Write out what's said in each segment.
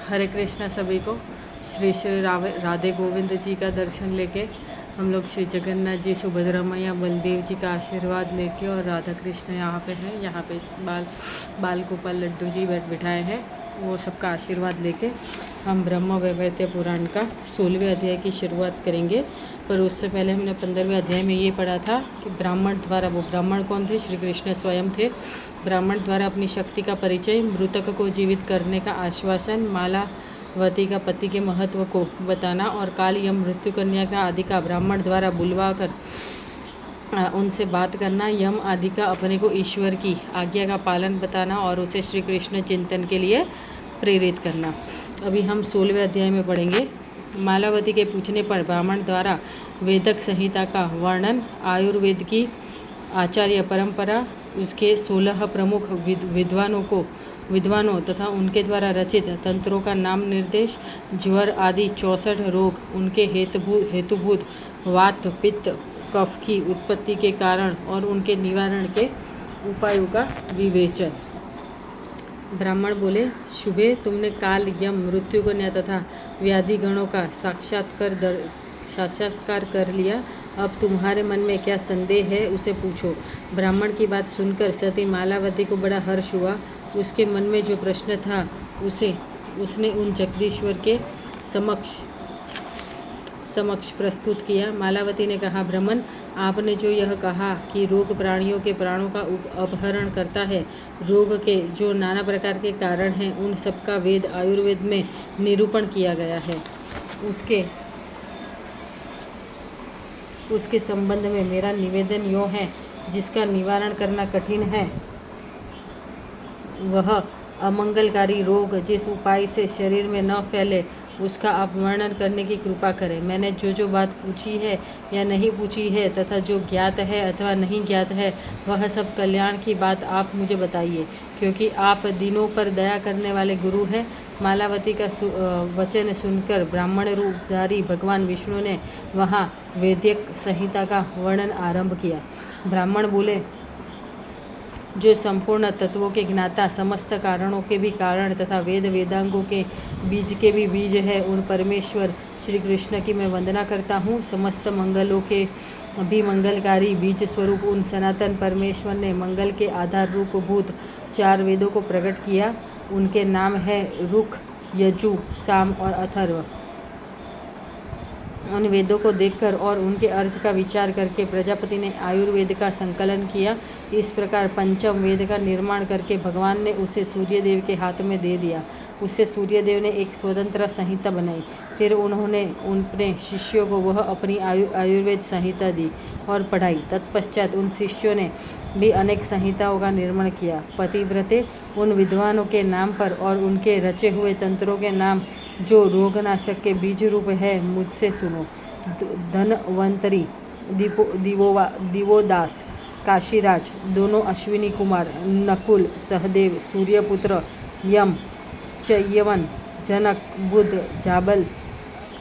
हरे कृष्णा सभी को। श्री श्री राधे गोविंद जी का दर्शन लेके हम लोग श्री जगन्नाथ जी, सुभद्रा मैया, बलदेव जी का आशीर्वाद लेके और राधा कृष्ण यहाँ पे हैं। यहाँ पे बाल गोपाल लड्डू जी बिठाए हैं, वो सबका आशीर्वाद लेके हम ब्रह्म वैवर्त पुराण का 16वें अध्याय की शुरुआत करेंगे। पर उससे पहले हमने 15वें अध्याय में ये पढ़ा था कि ब्राह्मण द्वारा, वो ब्राह्मण कौन थे? श्री कृष्ण स्वयं थे। ब्राह्मण द्वारा अपनी शक्ति का परिचय, मृतक को जीवित करने का आश्वासन, मालावती का पति के महत्व को बताना और काल यम मृत्यु कन्या का आदि का ब्राह्मण द्वारा बुलवा कर उनसे बात करना, यम आदि का अपने को ईश्वर की आज्ञा का पालन बताना और उसे श्री कृष्ण चिंतन के लिए प्रेरित करना। अभी हम 16वें अध्याय में पढ़ेंगे। मालावती के पूछने पर ब्राह्मण द्वारा वेदक संहिता का वर्णन, आयुर्वेद की आचार्य परंपरा, उसके 16 प्रमुख विद्वानों तथा उनके द्वारा रचित तंत्रों का नाम निर्देश, ज्वर आदि 64 रोग, उनके हेतुभूत वात पित्त कफ की उत्पत्ति के कारण और उनके निवारण के उपायों का विवेचन। ब्राह्मण बोले, शुभे, तुमने काल यम मृत्यु कन्या तथा व्याधि गणों का साक्षात्कार कर लिया। अब तुम्हारे मन में क्या संदेह है उसे पूछो। ब्राह्मण की बात सुनकर सती मालावती को बड़ा हर्ष हुआ। उसके मन में जो प्रश्न था उसने उन जगदीश्वर के समक्ष प्रस्तुत किया। मालावती ने कहा, ब्राह्मण, आपने जो यह कहा कि रोग प्राणियों के प्राणों का अपहरण करता है, रोग के जो नाना प्रकार के कारण हैं, उन सबका वेद आयुर्वेद में निरूपण किया गया है। उसके संबंध में मेरा निवेदन यो है, जिसका निवारण करना कठिन है, वह अमंगलकारी रोग जिस उपाय से शरीर में न फैले, उसका आप वर्णन करने की कृपा करें। मैंने जो बात पूछी है या नहीं पूछी है तथा जो ज्ञात है अथवा नहीं ज्ञात है, वह सब कल्याण की बात आप मुझे बताइए, क्योंकि आप दीनों पर दया करने वाले गुरु हैं। मालावती का वचन सुनकर ब्राह्मण रूपधारी भगवान विष्णु ने वहाँ वैदिक संहिता का वर्णन आरंभ किया। ब्राह्मण बोले, जो संपूर्ण तत्वों के ज्ञाता, समस्त कारणों के भी कारण तथा वेद वेदांगों के बीज के भी बीज है, उन परमेश्वर श्री कृष्ण की मैं वंदना करता हूँ। समस्त मंगलों के भी मंगलकारी बीज स्वरूप उन सनातन परमेश्वर ने मंगल के आधार रूप भूत 4 वेदों को प्रकट किया। उनके नाम है ऋक्, यजु, साम और अथर्व। उन वेदों को देखकर और उनके अर्थ का विचार करके प्रजापति ने आयुर्वेद का संकलन किया। इस प्रकार पंचम वेद का निर्माण करके भगवान ने उसे सूर्यदेव के हाथ में दे दिया। उससे सूर्यदेव ने एक स्वतंत्र संहिता बनाई। फिर उन्होंने अपने शिष्यों को वह अपनी आयुर्वेद संहिता दी और पढ़ाई। तत्पश्चात उन शिष्यों ने भी अनेक संहिताओं का निर्माण किया। पतिव्रते, उन विद्वानों के नाम पर और उनके रचे हुए तंत्रों के नाम जो रोगनाशक के बीज रूप है, मुझसे सुनो। धनवंतरी, दिवोदास, काशीराज, दोनों अश्विनी कुमार, नकुल, सहदेव, सूर्यपुत्र, यम, चयवन, जनक, बुध,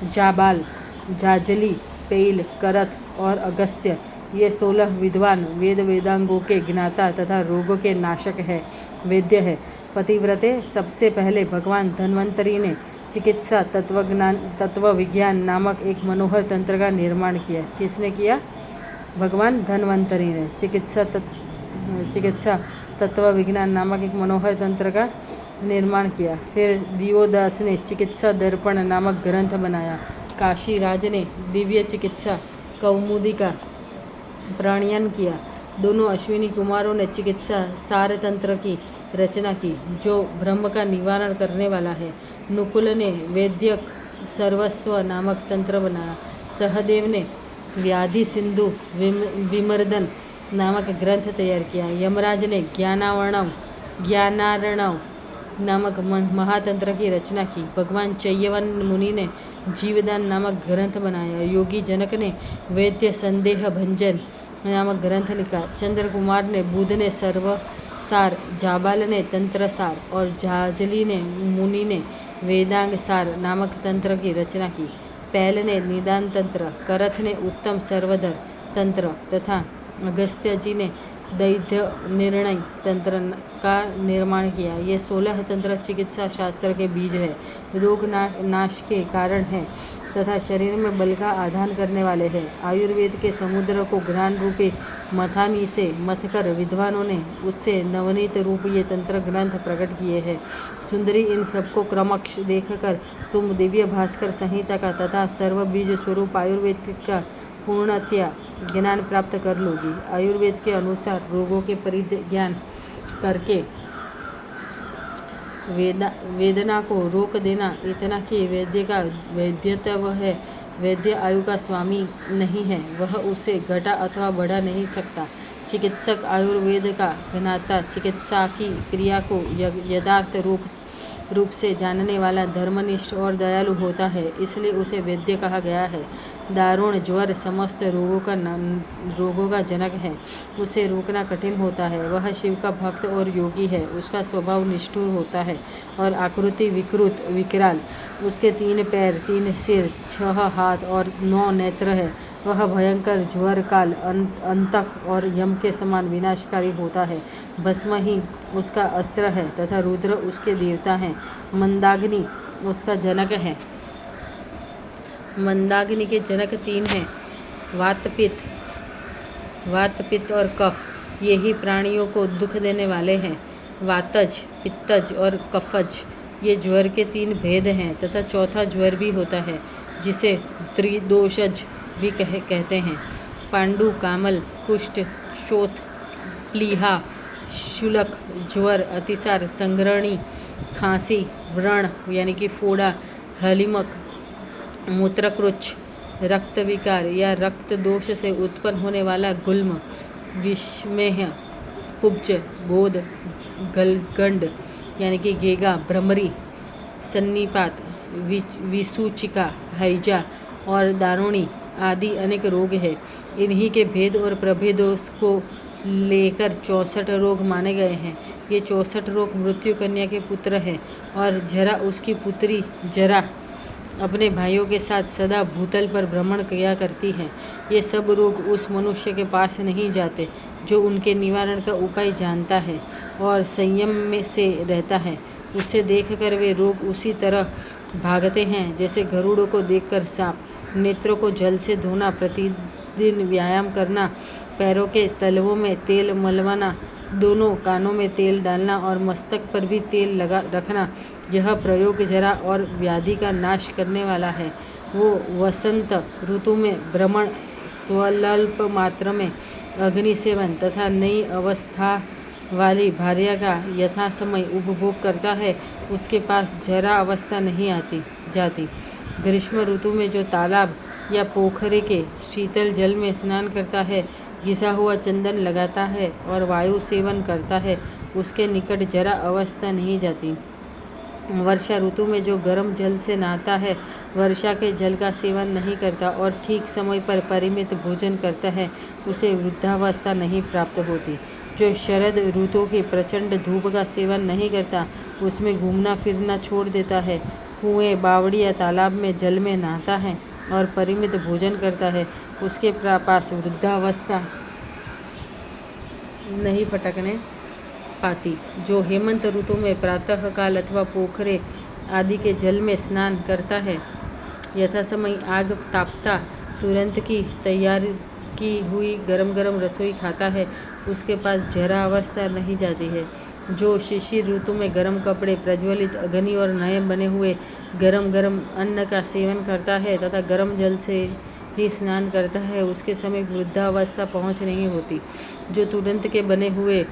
जाबाल, जाजली, पेल, करत और अगस्त्य, ये 16 विद्वान वेद वेदांगों के ज्ञाता तथा रोगों के नाशक है, वैद्य है। पतिव्रते, सबसे पहले भगवान धन्वंतरी ने चिकित्सा तत्व विज्ञान नामक एक मनोहर तंत्र का निर्माण किया। किसने किया? भगवान धन्वंतरी ने चिकित्सा तत्व विज्ञान नामक एक मनोहर तंत्र का निर्माण किया। फिर दिवोदास ने चिकित्सा दर्पण नामक ग्रंथ बनाया। काशीराज ने दिव्य चिकित्सा कौमुदी का प्रणयन किया। दोनों अश्विनी कुमारों ने चिकित्सा सार तंत्र की रचना की, जो ब्रह्म का निवारण करने वाला है। नुकुल ने वैद्यक सर्वस्व नामक तंत्र बनाया। सहदेव ने व्याधि सिंधु विमर्दन नामक ग्रंथ तैयार किया। यमराज ने ज्ञानार्णव नामक महातंत्र की रचना की। भगवान चयवन मुनि ने जीवदान नामक ग्रंथ बनाया। योगी जनक ने वैद्य संदेह भंजन नामक ग्रंथ लिखा। चंद्र कुमार ने बुध ने सर्वसार, जाबाल ने तंत्रसार और जाजली ने मुनि ने वेदांग सार नामक तंत्र की रचना की। पैल ने निदान तंत्र, करथ ने उत्तम सर्वधर तंत्र तथा अगस्त्य जी ने दैध्य निर्णय तंत्र का निर्माण किया। ये 16 तंत्र चिकित्सा शास्त्र के बीज है, रोग नाश के कारण है तथा शरीर में बल का आधान करने वाले हैं। आयुर्वेद के समुद्र को ज्ञान रूपी मथानी से मथकर विद्वानों ने उससे नवनीत रूप ये तंत्र ग्रंथ प्रकट किए हैं। सुंदरी, इन सबको क्रमश देखकर तुम दिव्य भास्कर संहिता का तथा सर्व बीज स्वरूप आयुर्वेद का पूर्णतया ज्ञान प्राप्त कर लोगी। आयुर्वेद के अनुसार रोगों के परिज्ञान करके वेदना को रोक देना, इतना कि वैद्य का वैद्यत्व है। वैद्य आयु का स्वामी नहीं है, वह उसे घटा अथवा बढ़ा नहीं सकता। चिकित्सक आयुर्वेद का ज्ञाता, चिकित्सा की क्रिया को यथार्थ रूप से जानने वाला, धर्मनिष्ठ और दयालु होता है, इसलिए उसे वैद्य कहा गया है। दारुण ज्वर समस्त रोगों का जनक है, उसे रोकना कठिन होता है। वह शिव का भक्त और योगी है, उसका स्वभाव निष्ठुर होता है और आकृति विकृत विकराल। उसके 3 पैर, 3 सिर, 6 हाथ और 9 नेत्र है। वह भयंकर ज्वर काल, अंतक और यम के समान विनाशकारी होता है। भस्म ही उसका अस्त्र है तथा रुद्र उसके देवता हैं। मंदाग्नि उसका जनक है। मंदाग्नि के जनक 3 हैं, वात पित्त और कफ। यही प्राणियों को दुख देने वाले हैं। वातज, पित्तज और कफज ये ज्वर के 3 भेद हैं तथा चौथा ज्वर भी होता है, जिसे त्रिदोषज भी कहते हैं। पांडु, कामल, कुष्ठ, शोथ, प्लीहा, शूलक, ज्वर, अतिसार, संग्रहणी, खांसी, व्रण यानी कि फोड़ा, हलिमक, मूत्रकृच्छ, रक्त विकार या रक्त दोष से उत्पन्न होने वाला गुल्म, विषमेह, कुब्ज, बोध, गलगंड यानी कि गेगा, भ्रमरी, सन्निपात, विसूचिका, हैजा और दारुणी आदि अनेक रोग हैं। इन्हीं के भेद और प्रभेदों को लेकर 64 रोग माने गए हैं। ये 64 रोग मृत्यु कन्या के पुत्र हैं और जरा उसकी पुत्री जरा अपने भाइयों के साथ सदा भूतल पर भ्रमण किया करती हैं। ये सब रोग उस मनुष्य के पास नहीं जाते जो उनके निवारण का उपाय जानता है और संयम में से रहता है। उसे देखकर वे रोग उसी तरह भागते हैं जैसे गरुड़ों को देखकर सांप। नेत्रों को जल से धोना, प्रतिदिन व्यायाम करना, पैरों के तलवों में तेल मलवाना, दोनों कानों में तेल डालना और मस्तक पर भी तेल लगा रखना, यह प्रयोग जरा और व्याधि का नाश करने वाला है। वो वसंत ऋतु में भ्रमण, स्वल्प मात्रा में अग्नि सेवन तथा नई अवस्था वाली भार्या का यथा समय उपभोग करता है, उसके पास जरा अवस्था नहीं जाती। ग्रीष्म ऋतु में जो तालाब या पोखरे के शीतल जल में स्नान करता है, घिसा हुआ चंदन लगाता है और वायु सेवन करता है, उसके निकट जरा अवस्था नहीं जाती। वर्षा ऋतु में जो गर्म जल से नहाता है, वर्षा के जल का सेवन नहीं करता और ठीक समय पर परिमित भोजन करता है, उसे वृद्धावस्था नहीं प्राप्त होती। जो शरद ऋतु की प्रचंड धूप का सेवन नहीं करता, उसमें घूमना फिरना छोड़ देता है, कुएं, बावड़ी या तालाब में जल में नहाता है और परिमित भोजन करता है, उसके पास वृद्धावस्था नहीं फटकने पाती। जो हेमंत ऋतु में प्रातः काल अथवा पोखरे आदि के जल में स्नान करता है, यथा समय आग तापता तुरंत की तैयार की हुई गरम गरम रसोई खाता है, उसके पास जरा अवस्था नहीं जाती है। जो शिशिर ऋतु में गर्म कपड़े, प्रज्वलित अग्नि और नए बने हुए गरम गरम अन्न का सेवन करता है तथा गर्म जल से ही स्नान करता है, उसके समय वृद्धावस्था पहुँच नहीं होती। जो तुरंत के बने हुए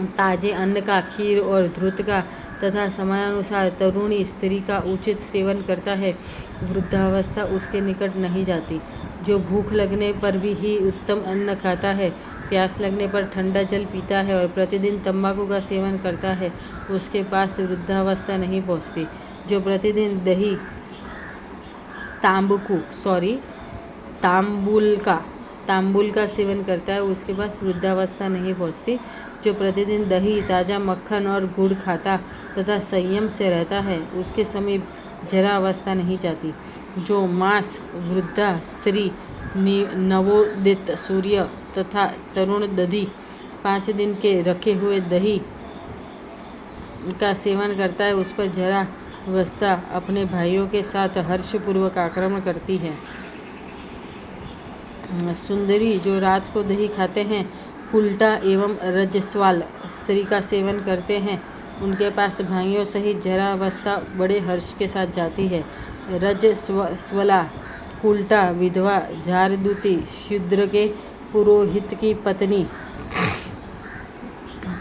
ताजे अन्न का, खीर और धृत का तथा समयानुसार तरुणी स्त्री का उचित सेवन करता है, वृद्धावस्था उसके निकट नहीं जाती। जो भूख लगने पर भी ही उत्तम अन्न खाता है, प्यास लगने पर ठंडा जल पीता है और प्रतिदिन तंबाकू का सेवन करता है, उसके पास वृद्धावस्था नहीं पहुँचती। जो प्रतिदिन दही तांबुल का सेवन करता है, उसके पास वृद्धावस्था नहीं पहुँचती। जो प्रतिदिन दही, ताज़ा मक्खन और गुड़ खाता तथा संयम से रहता है, उसके समीप जरा अवस्था नहीं जाती। जो मांस, वृद्धा स्त्री, नवोदित सूर्य तथा तरुण दधी 5 दिन के रखे हुए दही का सेवन करता है, उस पर जरावस्था अपने भाइयों के साथ हर्षपूर्वक आक्रमण करती है। सुंदरी जो रात को दही खाते हैं, कुल्टा एवं रजस्वाल स्त्री का सेवन करते हैं, उनके पास भाइयों सहित जरावस्था बड़े हर्ष के साथ जाती है। रजस्वला कुल्टा विधवा झारदूती शूद्र के पुरोहित की पत्नी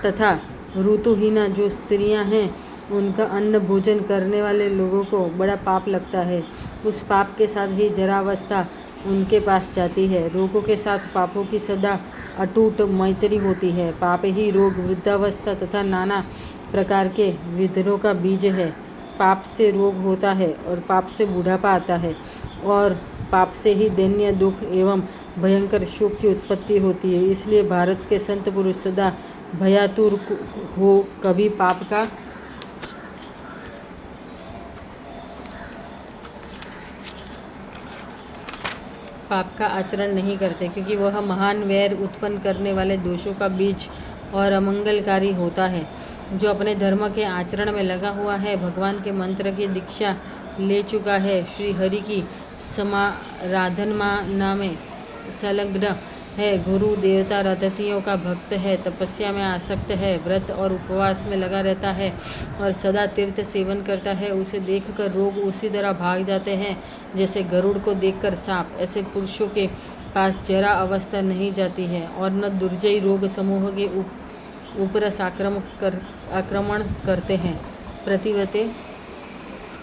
तथा ऋतुहीना जो स्त्रियां हैं, उनका अन्न भोजन करने वाले लोगों को बड़ा पाप लगता है। उस पाप के साथ ही जरावस्था उनके पास जाती है। रोगों के साथ पापों की सदा अटूट मैत्री होती है। पाप ही रोग, वृद्धावस्था तथा नाना प्रकार के विघ्नों का बीज है। पाप से रोग होता है और पाप से बुढ़ापा आता है और पाप से ही दैन्य दुख एवं भयंकर शोक की उत्पत्ति होती है। इसलिए भारत के संत पुरुष सदा भयातुर हो कभी पाप का आचरण नहीं करते, क्योंकि वह महान वैर उत्पन्न करने वाले दोषों का बीज और अमंगलकारी होता है। जो अपने धर्म के आचरण में लगा हुआ है, भगवान के मंत्र की दीक्षा ले चुका है, श्री हरि की समाराधना में संलग्न है, गुरु देवता रथतियों का भक्त है, तपस्या में आसक्त है, व्रत और उपवास में लगा रहता है और सदा तीर्थ सेवन करता है, उसे देखकर रोग उसी तरह भाग जाते हैं जैसे गरुड़ को देखकर सांप। ऐसे पुरुषों के पास जरा अवस्था नहीं जाती है और न दुर्जयी रोग समूह के उपरस आक्रमण करते हैं। प्रतिवते,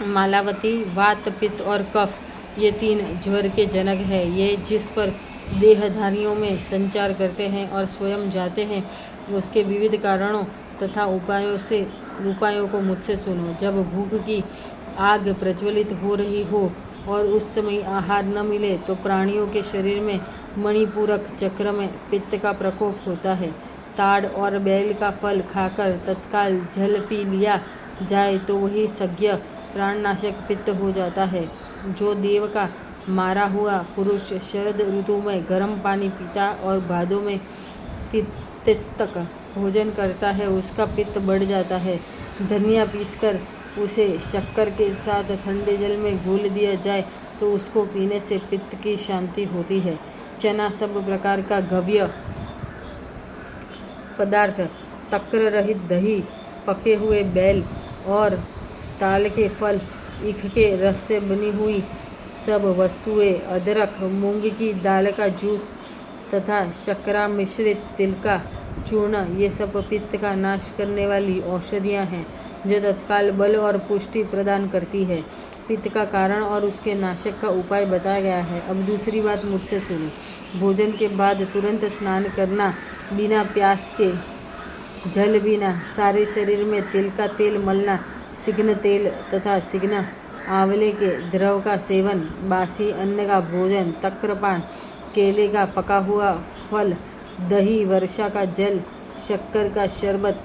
मालावती, वात, पित्त और कफ ये 3 ज्वर के जनक है। ये जिस पर देहधारियों में संचार करते हैं और स्वयं जाते हैं, उसके विविध कारणों तथा उपायों को मुझसे सुनो। जब भूख की आग प्रज्वलित हो रही हो और उस समय आहार न मिले, तो प्राणियों के शरीर में मणिपूरक चक्र में पित्त का प्रकोप होता है। ताड़ और बैल का फल खाकर तत्काल जल पी लिया जाए तो वही सज्ञ प्राणनाशक पित्त हो जाता है। जो देव का मारा हुआ पुरुष शरद ऋतु में गर्म पानी पीता और भादों में तिक्तक भोजन करता है, उसका पित्त बढ़ जाता है। धनिया पीसकर उसे शक्कर के साथ ठंडे जल में घोल दिया जाए तो उसको पीने से पित्त की शांति होती है। चना, सब प्रकार का गव्य पदार्थ, तक्र रहित दही, पके हुए बैल और ताल के फल, ईख के रस से बनी हुई सब वस्तुएं, अदरक, मूंग की दाल का जूस तथा शर्करा मिश्रित तिल का चूर्ण, ये सब पित्त का नाश करने वाली औषधियाँ हैं जो तत्काल बल और पुष्टि प्रदान करती है। पित्त का कारण और उसके नाशक का उपाय बताया गया है। अब दूसरी बात मुझसे सुनो। भोजन के बाद तुरंत स्नान करना, बिना प्यास के जल पीना, सारे शरीर में तिल का तेल मलना, सिग्न तेल तथा सिग्न आंवले के द्रव का सेवन, बासी अन्न का भोजन, तक्रपान, केले का पका हुआ फल, दही, वर्षा का जल, शक्कर का शरबत,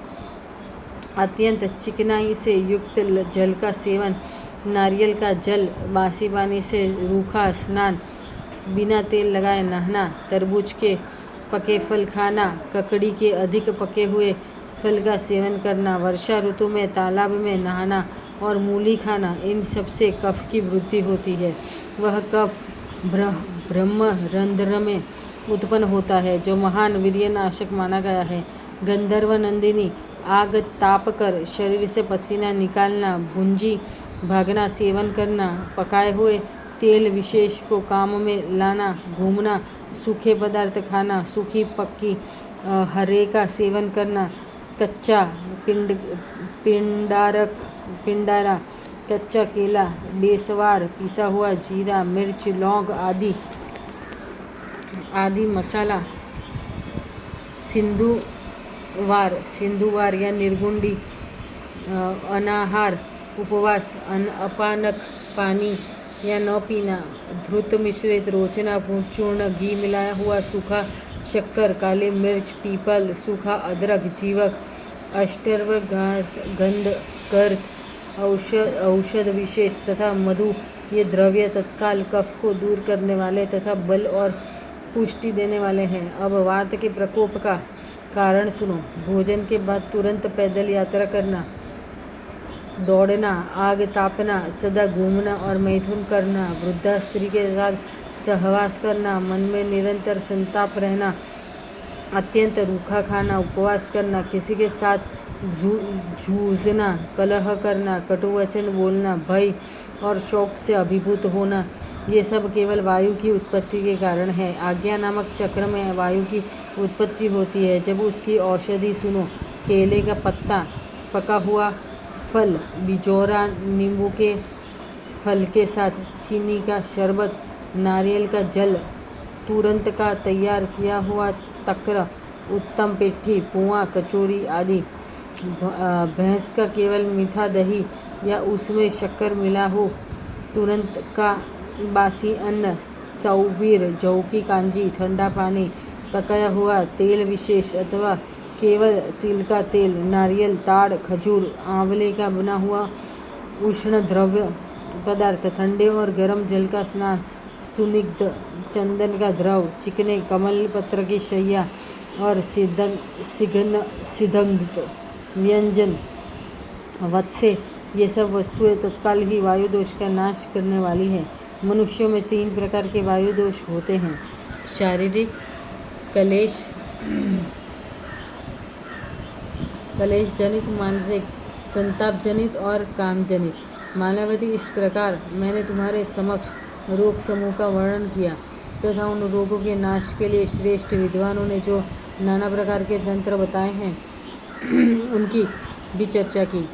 अत्यंत चिकनाई से युक्त जल का सेवन, नारियल का जल, बासी पानी से रूखा स्नान, बिना तेल लगाए नहाना, तरबूज के पके फल खाना, ककड़ी के अधिक पके हुए फल का सेवन करना, वर्षा ऋतु में तालाब में नहाना और मूली खाना, इन सब से कफ की वृद्धि होती है। वह कफ ब्रह्म रंध्र में उत्पन्न होता है जो महान वीर्यनाशक माना गया है। गंधर्व नंदिनी आग ताप कर शरीर से पसीना निकालना, भुंजी भागना, सेवन करना, पकाए हुए तेल विशेष को काम में लाना, घूमना, सूखे पदार्थ खाना, सूखी पक्की हरे का सेवन करना, कच्चा पिंडारा, कच्चा केला, बेसवार, पिसा हुआ जीरा, मिर्च, लौंग आदि मसाला, सिंधुवार या निर्गुंडी, अनाहार, उपवास, अपानक, पानी या न पीना, धृत मिश्रित रोचना, चूर्ण, घी मिलाया हुआ सूखा शक्कर, काले मिर्च, पीपल, सूखा अदरक, जीवक, अष्टर्व गर्द, औषध विशेष तथा मधु, ये द्रव्य तत्काल कफ को दूर करने वाले तथा बल और पुष्टि देने वाले हैं। अब वात के प्रकोप का कारण सुनो। भोजन के बाद तुरंत पैदल यात्रा करना, दौड़ना, आग तापना, सदा घूमना और मैथुन करना, वृद्धा स्त्री के साथ सहवास करना, मन में निरंतर संताप रहना, अत्यंत रूखा खाना, उपवास करना, किसी के साथ जूझना, कलह करना, कटुवचन बोलना, भय और शोक से अभिभूत होना, ये सब केवल वायु की उत्पत्ति के कारण है। आज्ञा नामक चक्र में वायु की उत्पत्ति होती है। जब उसकी औषधि सुनो, केले का पत्ता, पका हुआ फल, बिजौरा, नींबू के फल के साथ चीनी का शरबत, नारियल का जल, तुरंत का तैयार किया हुआ तक्र, उत्तम पिट्ठी, पुआ, कचौरी आदि, भैंस का केवल मीठा दही या उसमें शक्कर मिला हो, तुरंत का बासी अन्न, सौवीर, जौ की कांजी, ठंडा पानी, पकाया हुआ तेल विशेष अथवा केवल तिल का तेल, नारियल, ताड़, खजूर, आंवले का बना हुआ उष्ण द्रव्य पदार्थ, ठंडे और गर्म जल का स्नान, सुनिग्ध चंदन का द्रव, चिकने कमल पत्र की शैया और सिदंगित व्यंजन वत्से, ये सब वस्तुएं तत्काल ही वायु दोष का नाश करने वाली है। मनुष्यों में 3 प्रकार के वायु दोष होते हैं: शारीरिक, कलेश जनित, मानसिक, संताप जनित और काम जनित। मालावती, इस प्रकार मैंने तुम्हारे समक्ष रोग समूह का वर्णन किया तथा उन रोगों के नाश के लिए श्रेष्ठ विद्वानों ने जो नाना प्रकार के तंत्र बताए हैं उनकी भी चर्चा की।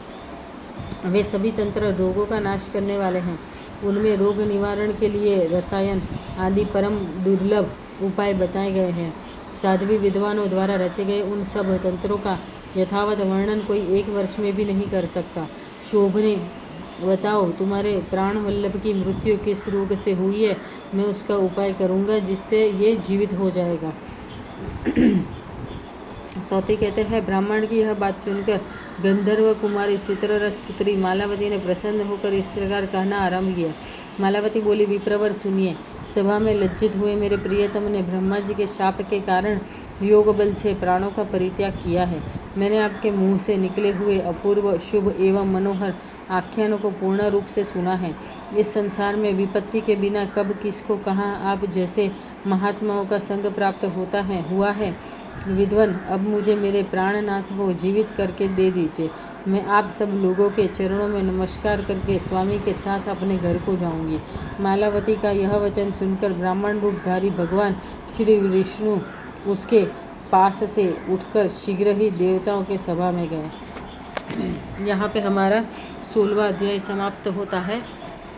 वे सभी तंत्र रोगों का नाश करने वाले हैं। उनमें रोग निवारण के लिए रसायन आदि परम दुर्लभ उपाय बताए गए हैं। साध्वी विद्वानों द्वारा रचे गए उन सब तंत्रों का यथावत वर्णन कोई 1 वर्ष में भी नहीं कर सकता। शोभने, बताओ तुम्हारे प्राण वल्लभ की मृत्यु किस रोग से हुई है, मैं उसका उपाय करूंगा जिससे ये जीवित हो जाएगा। सौती कहते हैं, ब्राह्मण की यह बात सुनकर गंधर्व कुमारी चित्ररथ पुत्री मालावती ने प्रसन्न होकर इस प्रकार कहना आरंभ किया। मालावती बोली, विप्रवर सुनिए। सभा में लज्जित हुए मेरे प्रियतम ने ब्रह्मा जी के शाप के कारण योग बल से प्राणों का परित्याग किया है। मैंने आपके मुंह से निकले हुए अपूर्व, शुभ एवं मनोहर आख्यानों को पूर्ण रूप से सुना है। इस संसार में विपत्ति के बिना कब किसको कहाँ आप जैसे महात्माओं का संग प्राप्त हुआ है। विद्वन, अब मुझे मेरे प्राणनाथ को जीवित करके दे दीजिए। मैं आप सब लोगों के चरणों में नमस्कार करके स्वामी के साथ अपने घर को जाऊंगी। मालावती का यह वचन सुनकर ब्राह्मण रूपधारी भगवान श्री विष्णु उसके पास से उठकर शीघ्र ही देवताओं के सभा में गए। यहाँ पे हमारा 16वां अध्याय समाप्त होता है।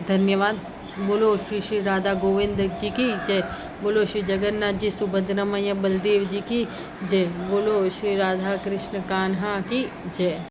धन्यवाद। बोलो श्री राधा गोविंद जी की जय। बोलो श्री जगन्नाथ जी सुभद्रा मैया बलदेव जी की जय। बोलो श्री राधा कृष्ण कान्हा की जय।